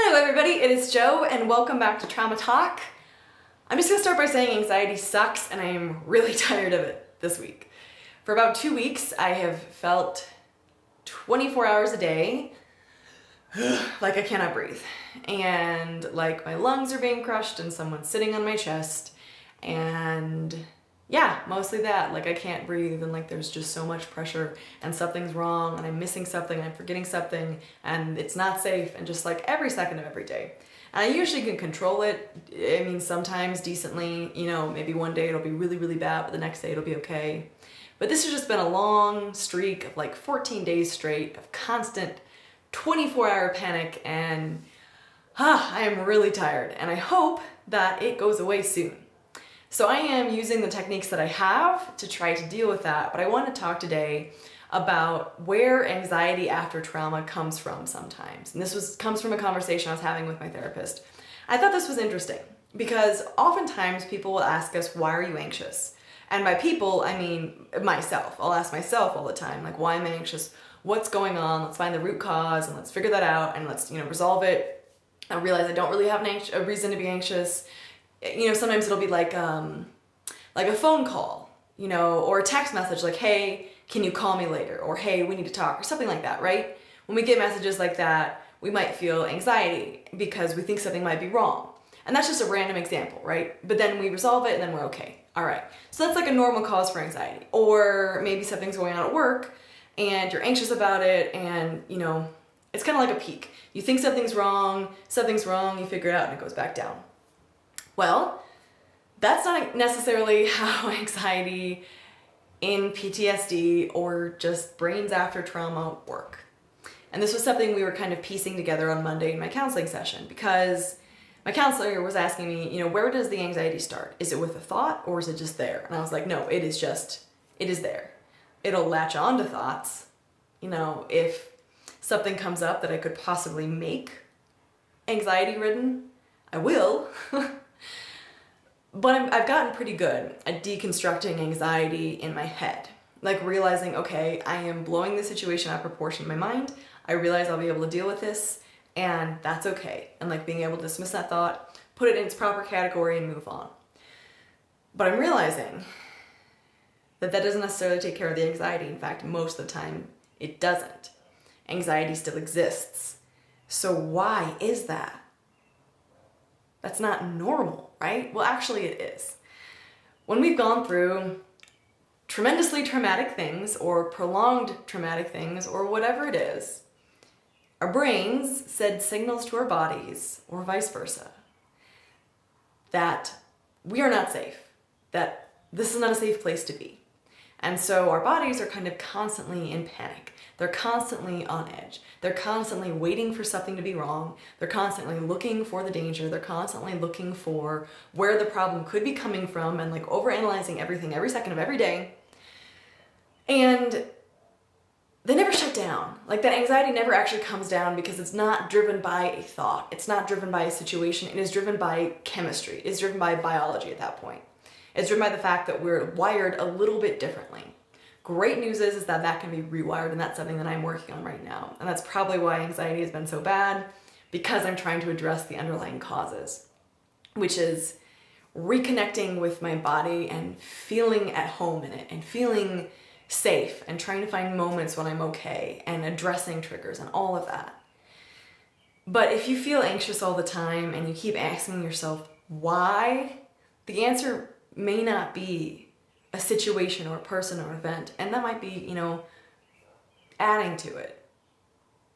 Hello everybody, it is Jo and welcome back to Trauma Talk. I'm just gonna start by saying anxiety sucks and I am really tired of it this week. For about 2 weeks I have felt 24 hours a day like I cannot breathe and like my lungs are being crushed and someone's sitting on my chest, and yeah, mostly that. Like I can't breathe and like there's just so much pressure and something's wrong and I'm missing something and I'm forgetting something and it's not safe, and just like every second of every day. And I usually can control it. I mean, sometimes decently, maybe one day it'll be really, really bad, but the next day it'll be okay. But this has just been a long streak of like 14 days straight of constant 24-hour panic, and I am really tired and I hope that it goes away soon. So I am using the techniques that I have to try to deal with that, but I want to talk today about where anxiety after trauma comes from sometimes. And this comes from a conversation I was having with my therapist. I thought this was interesting because oftentimes people will ask us, why are you anxious? And by people, I mean myself. I'll ask myself all the time, like, why am I anxious? What's going on? Let's find the root cause and let's figure that out and let's, resolve it. I realize I don't really have a reason to be anxious. Sometimes it'll be like a phone call, or a text message like, hey, can you call me later? Or hey, we need to talk, or something like that, right? When we get messages like that, we might feel anxiety because we think something might be wrong. And that's just a random example, right? But then we resolve it and then we're okay. All right. So that's like a normal cause for anxiety. Or maybe something's going on at work and you're anxious about it and, it's kind of like a peak. You think something's wrong, you figure it out and it goes back down. Well, that's not necessarily how anxiety in PTSD or just brains after trauma work. And this was something we were kind of piecing together on Monday in my counseling session, because my counselor was asking me, where does the anxiety start? Is it with a thought or is it just there? And I was like, no, it is there. It'll latch on to thoughts. If something comes up that I could possibly make anxiety ridden, I will. But I've gotten pretty good at deconstructing anxiety in my head. Like realizing, okay, I am blowing the situation out of proportion in my mind. I realize I'll be able to deal with this and that's okay. And like being able to dismiss that thought, put it in its proper category and move on. But I'm realizing that doesn't necessarily take care of the anxiety. In fact, most of the time it doesn't. Anxiety still exists. So why is that? That's not normal, right? Well, actually it is. When we've gone through tremendously traumatic things or prolonged traumatic things or whatever it is, our brains send signals to our bodies, or vice versa, that we are not safe, that this is not a safe place to be. And so our bodies are kind of constantly in panic. They're constantly on edge. They're constantly waiting for something to be wrong. They're constantly looking for the danger. They're constantly looking for where the problem could be coming from and like overanalyzing everything every second of every day. And they never shut down. Like that anxiety never actually comes down because it's not driven by a thought. It's not driven by a situation. It is driven by chemistry. It's driven by biology at that point. It's driven by the fact that we're wired a little bit differently. Great news is that can be rewired, and that's something that I'm working on right now. And that's probably why anxiety has been so bad, because I'm trying to address the underlying causes, which is reconnecting with my body and feeling at home in it and feeling safe and trying to find moments when I'm okay and addressing triggers and all of that. But if you feel anxious all the time and you keep asking yourself why, the answer may not be a situation or a person or event, and that might be, adding to it.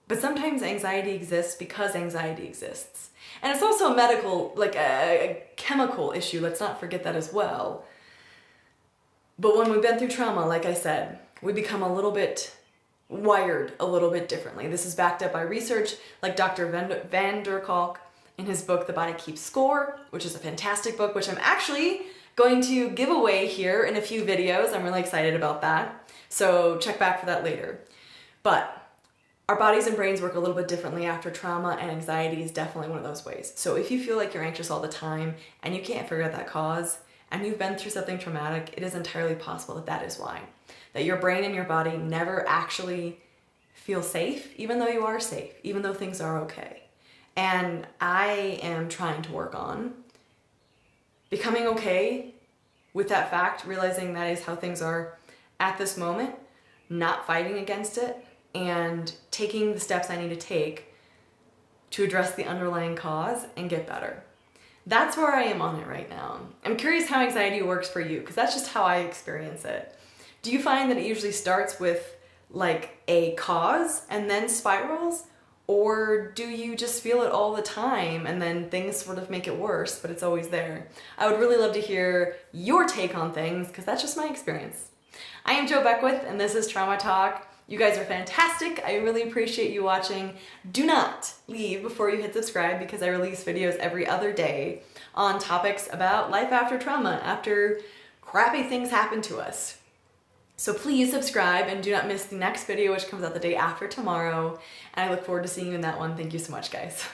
But sometimes anxiety exists because anxiety exists. And it's also a medical, like a chemical issue, let's not forget that as well. But when we've been through trauma, like I said, we become a little bit wired a little bit differently. This is backed up by research, like Dr. Van der Kolk in his book, The Body Keeps Score, which is a fantastic book, which I'm actually going to give away here in a few videos. I'm really excited about that. So check back for that later. But our bodies and brains work a little bit differently after trauma, and anxiety is definitely one of those ways. So if you feel like you're anxious all the time and you can't figure out that cause and you've been through something traumatic, it is entirely possible that is why. That your brain and your body never actually feel safe, even though you are safe, even though things are okay. And I am trying to work on becoming okay with that fact, realizing that is how things are at this moment, not fighting against it, and taking the steps I need to take to address the underlying cause and get better. That's where I am on it right now. I'm curious how anxiety works for you, because that's just how I experience it. Do you find that it usually starts with like a cause and then spirals? Or do you just feel it all the time and then things sort of make it worse, but it's always there? I would really love to hear your take on things, because that's just my experience. I am Jo Beckwith, and this is Trauma Talk. You guys are fantastic. I really appreciate you watching. Do not leave before you hit subscribe, because I release videos every other day on topics about life after trauma, after crappy things happen to us. So please subscribe and do not miss the next video, which comes out the day after tomorrow. And I look forward to seeing you in that one. Thank you so much, guys.